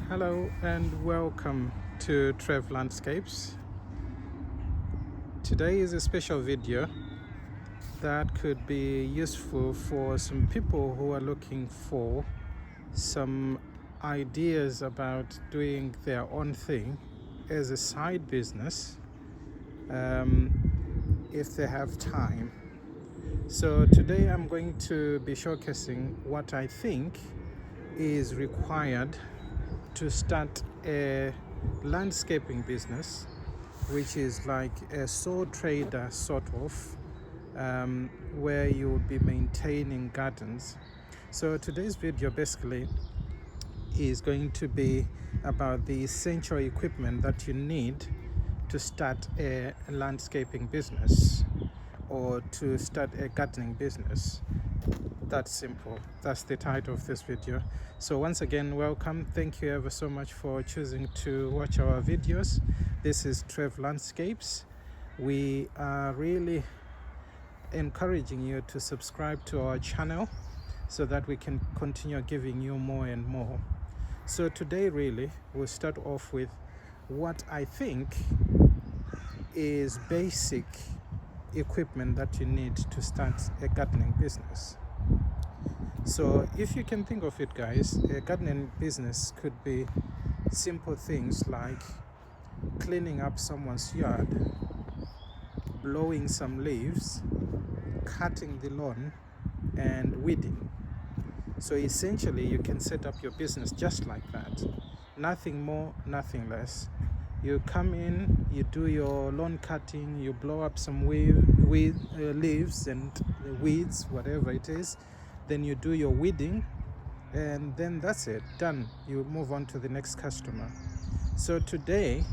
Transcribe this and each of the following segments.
Hello and welcome to Trev Landscapes. Today is a special video that could be useful for some people who are looking for some ideas about doing their own thing as a side business if they have time. So today I'm going to be showcasing what I think is required to start a landscaping business, which is like a sole trader sort of, where you will be maintaining gardens. So today's video basically is going to be about the essential equipment that you need to start a landscaping business or to start a gardening business. That's simple. That's the title of this video. So once again, welcome. Thank you ever so much for choosing to watch our videos. This is Trev Landscapes. We are really encouraging you to subscribe to our channel so that we can continue giving you more and more. So today really we'll start off with what I think is basic equipment that you need to start a gardening business. So if you can think of it, guys, a gardening business could be simple things like cleaning up someone's yard, blowing some leaves, cutting the lawn, and weeding. So essentially you can set up your business just like that. Nothing more, nothing less. You come in, you do your lawn cutting, you blow up some leaves and weeds, whatever it is. Then you do your weeding, and then that's it, done. You move on to the next customer. So today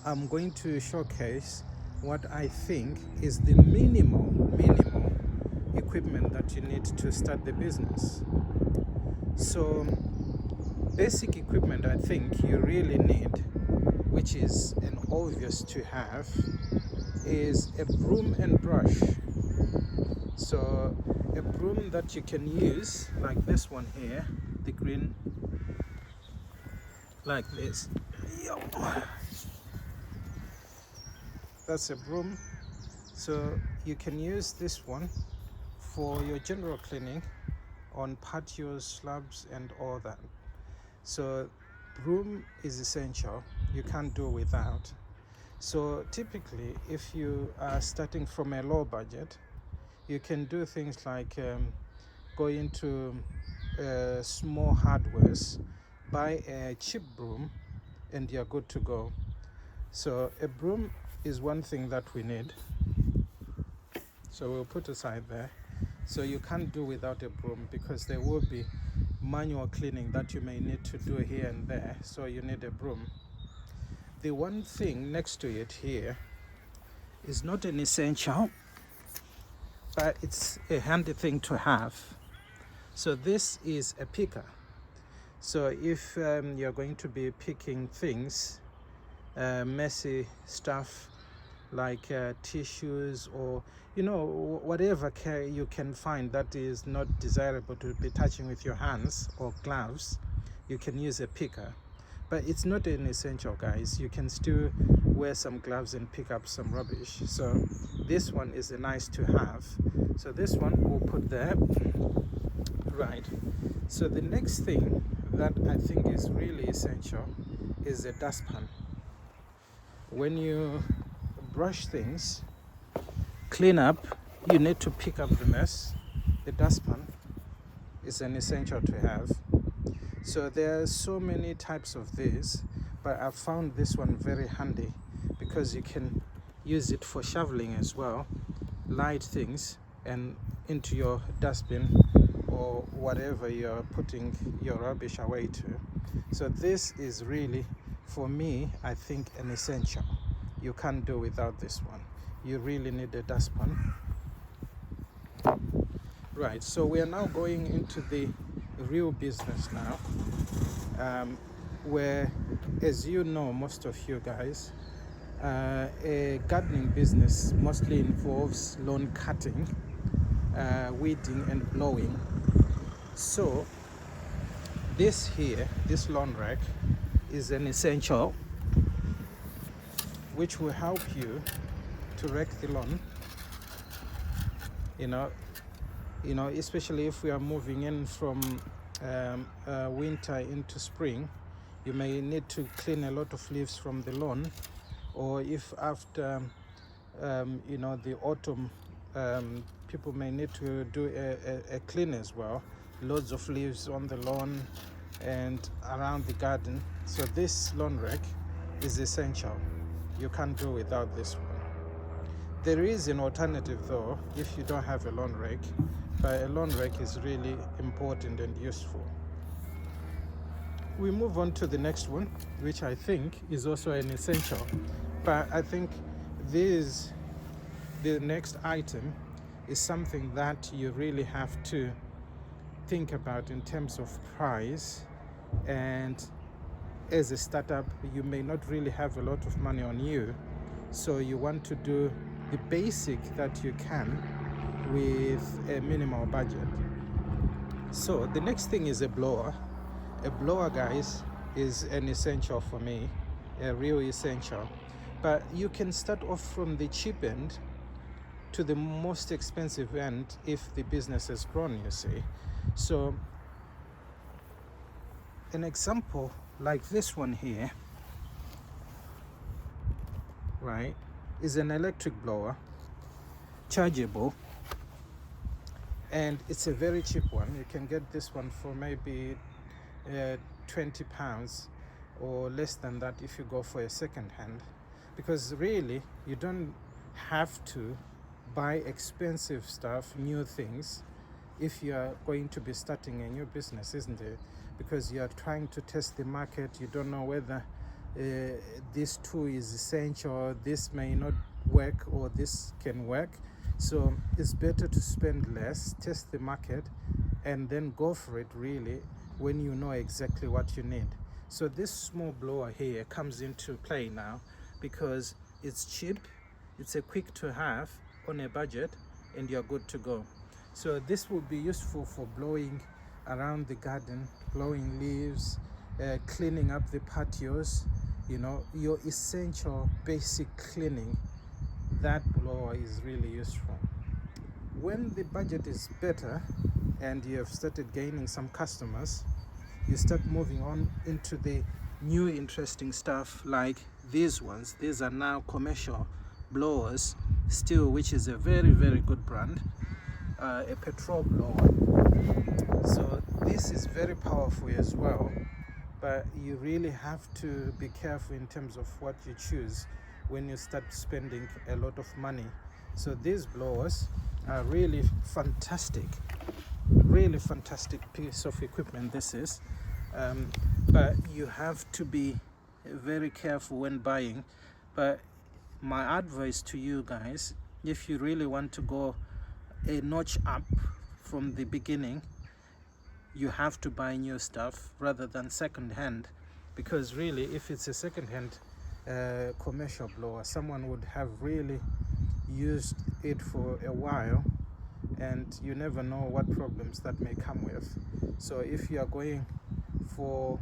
I'm going to showcase what I think is the minimal equipment that you need to start the business. So basic equipment I think you really need, which is an obvious to have, is a broom and brush. So a broom that you can use like this one here, the green, like this. That's a broom. So you can use this one for your general cleaning on patios, slabs, and all that. So broom is essential. You can't do without. So typically, if you are starting from a low budget, you can do things like go into small hardwares, buy a cheap broom, and you're good to go. So a broom is one thing that we need. So we'll put aside there. So you can't do without a broom because there will be manual cleaning that you may need to do here and there. So you need a broom. The one thing next to it here is not an essential, but it's a handy thing to have. So this is a picker. So if you're going to be picking things, messy stuff like tissues or whatever you can find that is not desirable to be touching with your hands or gloves, you can use a picker. But it's not an essential, guys. You can still wear some gloves and pick up some rubbish. So this one is a nice to have. So this one we'll put there. Right. So the next thing that I think is really essential is a dustpan. When you brush things, clean up, you need to pick up the mess. The dustpan is an essential to have. So there are so many types of this, but I found this one very handy because you can use it for shoveling as well, light things and into your dustbin or whatever you're putting your rubbish away to. So this is really, for me, I think an essential. You can't do without this one. You really need a dustpan. Right, so we are now going into the real business now, where, as you know, most of you guys, a gardening business mostly involves lawn cutting, weeding and blowing. So This here, this lawn rack, is an essential which will help you to rake the lawn, you know, especially if we are moving in from winter into spring. You may need to clean a lot of leaves from the lawn, or if after the autumn, people may need to do a clean as well. Loads of leaves on the lawn and around the garden. So this lawn rake is essential. You can't do without this one. There is an alternative though if you don't have a lawn rake, but a lawn rake is really important and useful. We move on to the next one, which I think is also an essential, but I think the next item is something that you really have to think about in terms of price. And as a startup, you may not really have a lot of money on you, so you want to do the basic that you can with a minimal budget. So the next thing is a blower. A blower, guys, is an essential for me, a real essential. But you can start off from the cheap end to the most expensive end if the business has grown, you see. So an example like this one here, right, is an electric blower, chargeable, and it's a very cheap one. You can get this one for maybe £20 or less than that if you go for a second hand, because really you don't have to buy expensive stuff, new things, if you are going to be starting a new business, isn't it? Because you are trying to test the market. You don't know whether this tool is essential, this may not work, or this can work. So it's better to spend less, test the market, and then go for it really when you know exactly what you need. So this small blower here comes into play now because it's cheap, it's a quick to have on a budget, and you're good to go. So this will be useful for blowing around the garden, blowing leaves, cleaning up the patios, your essential basic cleaning. That blower is really useful. When the budget is better and you have started gaining some customers, you start moving on into the new interesting stuff like these ones. These are now commercial blowers, Stihl, which is a very, very good brand, a petrol blower. So this is very powerful as well, but you really have to be careful in terms of what you choose when you start spending a lot of money. So these blowers are really fantastic piece of equipment this is, but you have to be very careful when buying. But my advice to you guys, if you really want to go a notch up from the beginning, you have to buy new stuff rather than second hand, because really if it's a second hand commercial blower, someone would have really used it for a while, and you never know what problems that may come with. So if you are going for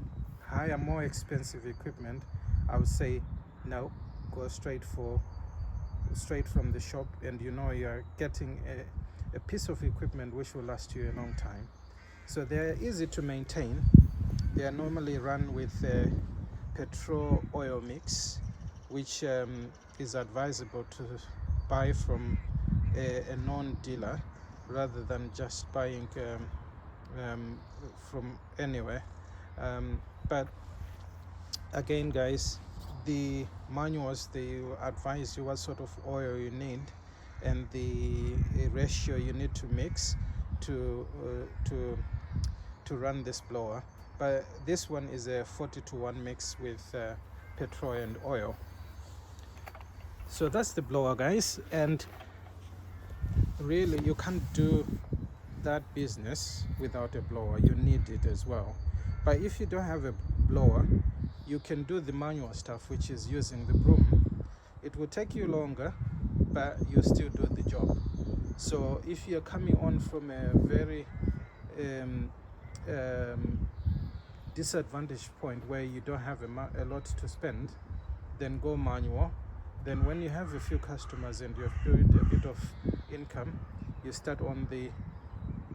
higher, more expensive equipment, I would say no, go straight from the shop, and you're getting a piece of equipment which will last you a long time. So they're easy to maintain. They are normally run with a petrol oil mix, which is advisable to buy from a non-dealer rather than just buying from anywhere. But again, guys, the manuals, they advise you what sort of oil you need and the ratio you need to mix to run this blower. But this one is a 40-to-1 mix with petrol and oil. So that's the blower, guys, and really you can't do that business without a blower. You need it as well. But if you don't have a blower, you can do the manual stuff, which is using the broom. It will take you longer, but you still do the job. So if you're coming on from a very disadvantage point where you don't have a lot to spend, then go manual. Then when you have a few customers and you've built a bit of income, you start on the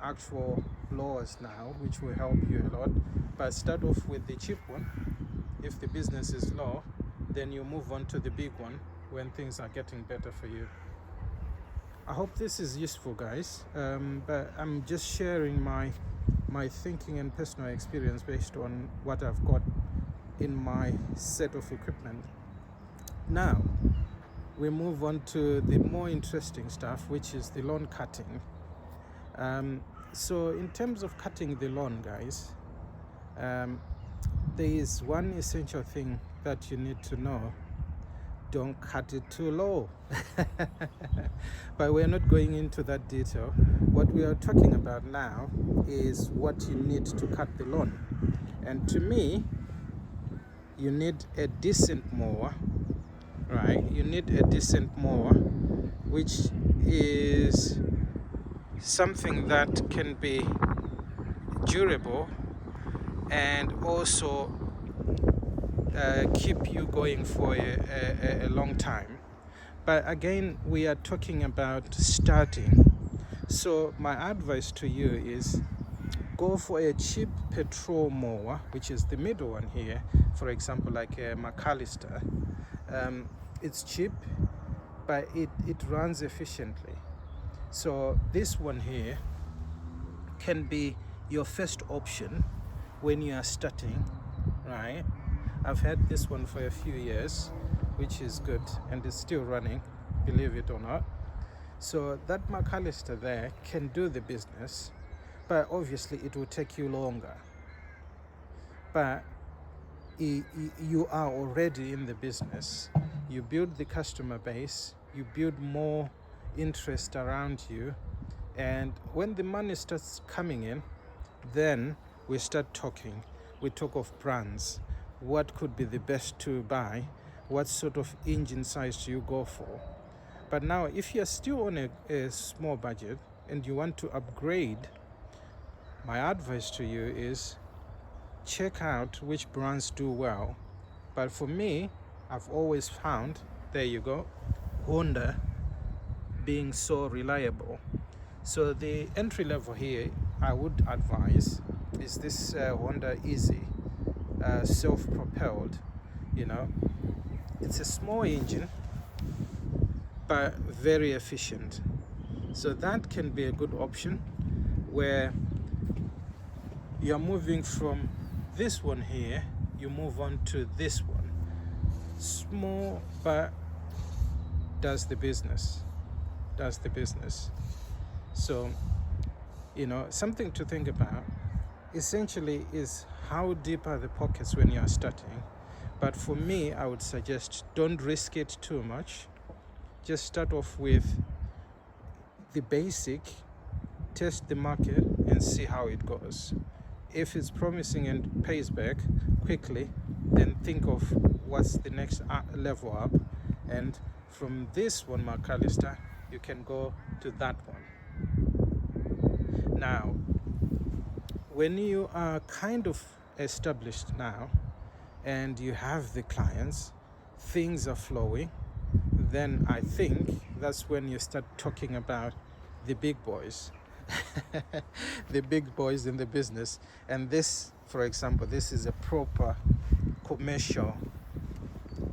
actual blowers now, which will help you a lot. But start off with the cheap one. If the business is low, then you move on to the big one when things are getting better for you. I hope this is useful, guys, but I'm just sharing my thinking and personal experience based on what I've got in my set of equipment. Now we move on to the more interesting stuff, which is the lawn cutting. So in terms of cutting the lawn, guys, there is one essential thing that you need to know: don't cut it too low. But we're not going into that detail. What we are talking about now is what you need to cut the lawn. And to me, you need a decent mower, right? You need a decent mower, which is something that can be durable and also keep you going for a long time. But again, we are talking about starting. So my advice to you is go for a cheap petrol mower, which is the middle one here. For example, like a McAllister. It's cheap, but it runs efficiently. So this one here can be your first option when you are starting, right? I've had this one for a few years, which is good, and it's still running, believe it or not. So that McAllister there can do the business, but obviously it will take you longer. But you are already in the business. You build the customer base, you build more interest around you, and when the money starts coming in, then we start talking. We talk of brands. What could be the best to buy? What sort of engine size do you go for? But now, if you're still on a small budget and you want to upgrade, my advice to you is check out which brands do well. But for me, I've always found, there you go, Honda being so reliable. So the entry level here, I would advise, is this Honda Easy, self-propelled. It's a small engine, but very efficient. So that can be a good option, where you're moving from this one here, you move on to this one. Small, but does the business. So, something to think about essentially is how deep are the pockets when you are starting. But for me, I would suggest don't risk it too much. Just start off with the basic, test the market and see how it goes. If it's promising and pays back quickly, then think of what's the next level up, and from this one, McAllister, you can go to that one. Now, when you are kind of established now and you have the clients, things are flowing, then I think that's when you start talking about the big boys. The big boys in the business. And this, for example, this is a proper commercial.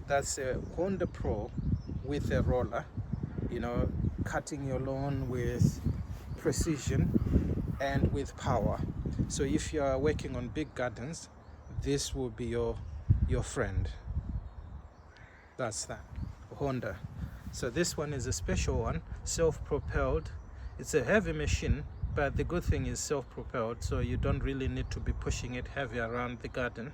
That's a Honda Pro with a roller, cutting your lawn with precision and with power. So if you are working on big gardens, this will be your friend. That's that, Honda. So this one is a special one, self-propelled. It's a heavy machine, but the good thing is self-propelled, so you don't really need to be pushing it heavy around the garden.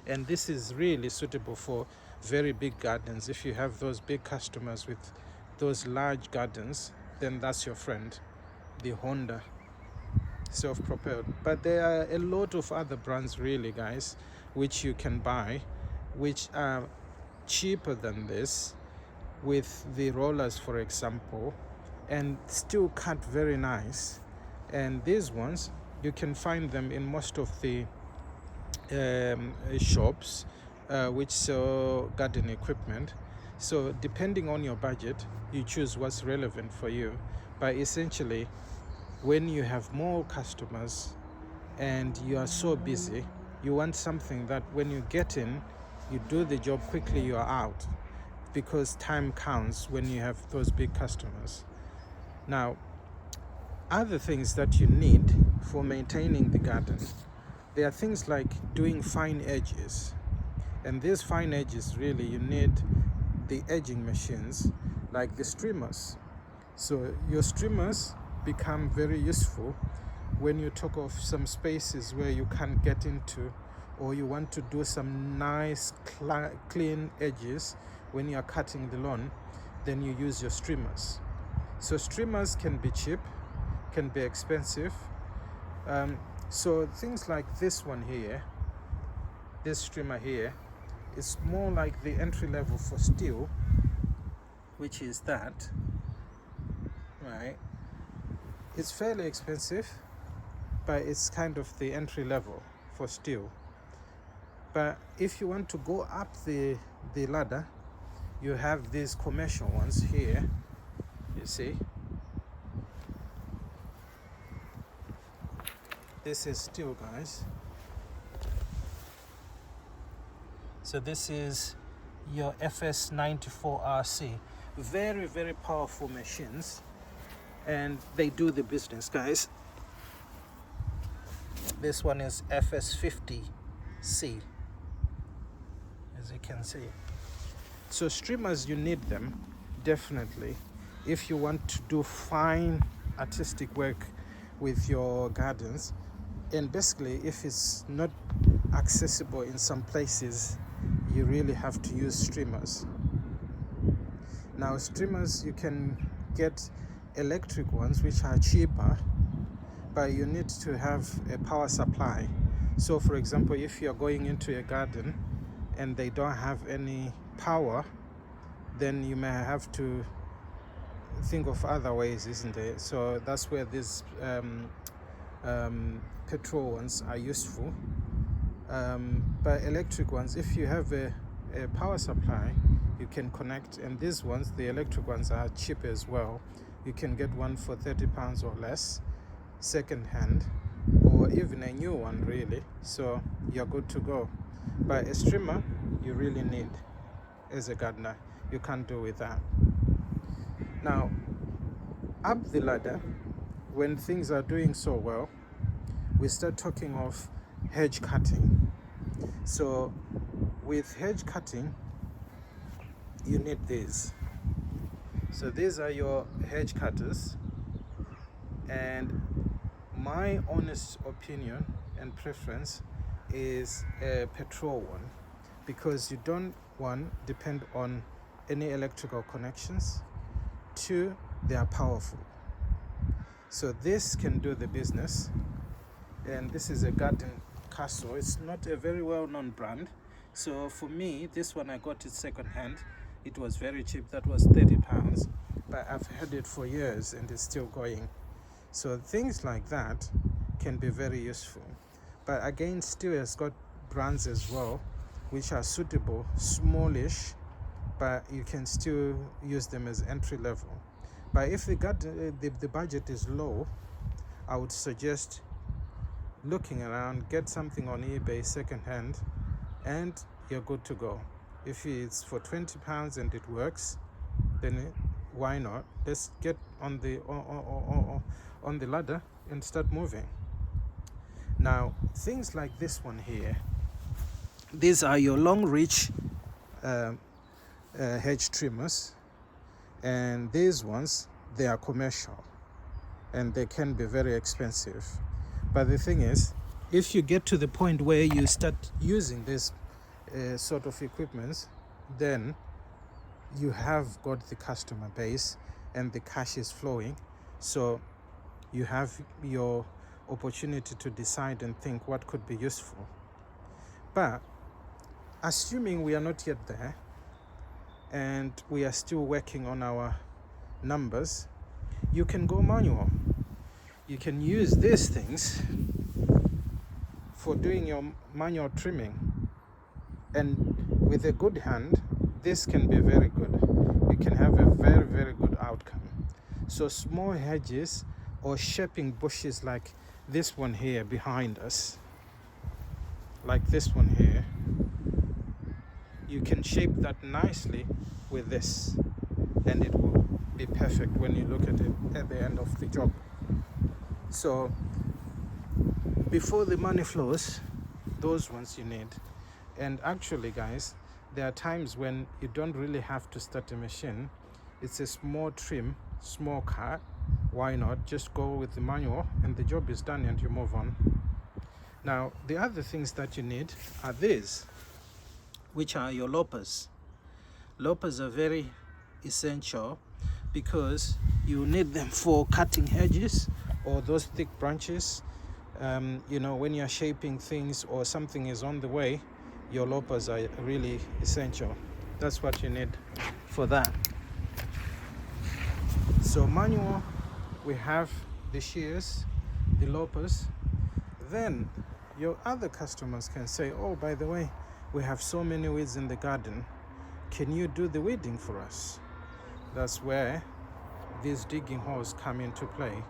And this is really suitable for very big gardens. If you have those big customers with those large gardens, then that's your friend, the Honda self-propelled. But there are a lot of other brands, really, guys, which you can buy, which are cheaper than this, with the rollers, for example, and still cut very nice. And these ones, you can find them in most of the shops which sell garden equipment. So depending on your budget, you choose what's relevant for you. But essentially, when you have more customers and you are so busy, you want something that when you get in, you do the job quickly, you are out, because time counts when you have those big customers. Now, other things that you need for maintaining the garden, there are things like doing fine edges. And these fine edges, really, you need the edging machines like the streamers. So your streamers become very useful when you talk of some spaces where you can't get into, or you want to do some nice clean edges when you are cutting the lawn, then you use your streamers. So streamers can be cheap, can be expensive. So things like this one here, this streamer here, is more like the entry level for steel, which is that, right? It's fairly expensive, but it's kind of the entry level for steel. But if you want to go up the ladder, you have these commercial ones here, you see. This is steel, guys. So this is your FS94RC. Very, very powerful machines, and they do the business, guys. This one is FS50C, as you can see. So streamers, you need them, definitely, if you want to do fine artistic work with your gardens. And basically, if it's not accessible in some places, you really have to use streamers. Now, streamers, you can get electric ones which are cheaper, but you need to have a power supply. So for example, if you're going into a garden and they don't have any power, then you may have to think of other ways, isn't it? So that's where these petrol ones are useful. But electric ones, if you have a power supply, you can connect. And these ones, the electric ones, are cheap as well. You can get one for £30 or less, second hand, or even a new one, really. So you're good to go. But a streamer, you really need as a gardener. You can't do with that. Now, up the ladder, when things are doing so well, we start talking of hedge cutting. So with hedge cutting, you need these. So these are your hedge cutters, and my honest opinion and preference is a petrol one, because you don't, one, depend on any electrical connections. Two, they are powerful. So this can do the business. And this is a Garden Castle. It's not a very well-known brand. So for me, this one, I got it second hand. It was very cheap. That was £30. But I've had it for years and it's still going. So things like that can be very useful. But again, still has got brands as well, which are suitable, smallish, but you can still use them as entry level. But if the budget is low, I would suggest looking around, get something on eBay second hand, and you're good to go. If it's for £20 and it works, then why not? Let's get on the ladder and start moving. Now, things like this one here, these are your long reach hedge trimmers, and these ones, they are commercial and they can be very expensive. But the thing is, if you get to the point where you start using this sort of equipment, then you have got the customer base and the cash is flowing. So you have your opportunity to decide and think what could be useful. But assuming we are not yet there and we are still working on our numbers, you can go manual. You can use these things for doing your manual trimming. And with a good hand, this can be very good. You can have a very, very good outcome. So small hedges or shaping bushes like this one here behind us, like this one here, you can shape that nicely with this, and it will be perfect when you look at it at the end of the job. So before the money flows, those ones you need. And actually, guys, there are times when you don't really have to start a machine. It's a small trim, small cut. Why not just go with the manual and the job is done and you move on. Now, the other things that you need are these, which are your loppers. Loppers are very essential because you need them for cutting hedges or those thick branches. You know, when you're shaping things or something is on the way, your loppers are really essential. That's what you need for that. So manual, we have the shears, the loppers. Then your other customers can say, oh, by the way, we have so many weeds in the garden. Can you do the weeding for us? That's where these digging holes come into play.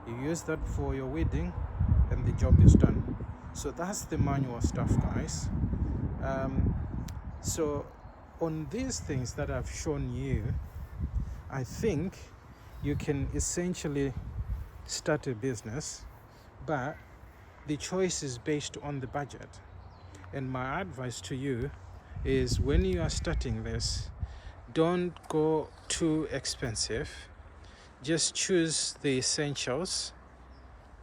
You use that for your weeding and the job is done. So that's the manual stuff, guys. So on these things that I've shown you, I think you can essentially start a business, but the choice is based on the budget. And my advice to you is, when you are starting this, don't go too expensive. Just choose the essentials,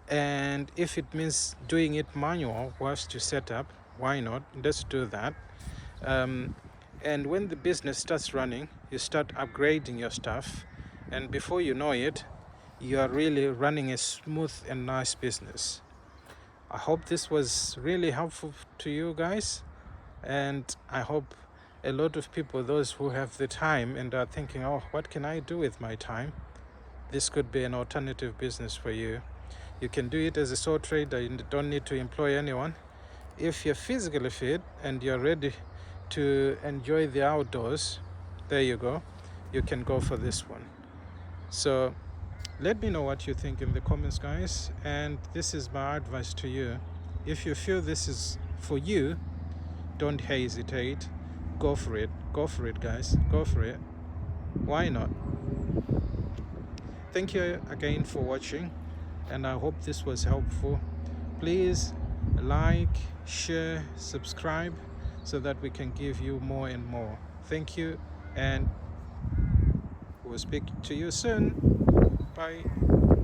and if it means doing it manual whilst you set up, why not? Let's do that. And when the business starts running, you start upgrading your stuff, and before you know it, you are really running a smooth and nice business. I hope this was really helpful to you guys, and I hope a lot of people, those who have the time and are thinking, oh, what can I do with my time? This could be an alternative business for you. You can do it as a sole trader. You don't need to employ anyone. If you're physically fit and you're ready to enjoy the outdoors, there you go. You can go for this one. So let me know what you think in the comments, guys. And this is my advice to you. If you feel this is for you, don't hesitate. Go for it. Go for it, guys. Go for it. Why not? Thank you again for watching, and I hope this was helpful. Please like, share, subscribe so that we can give you more and more. Thank you, and we'll speak to you soon. Bye.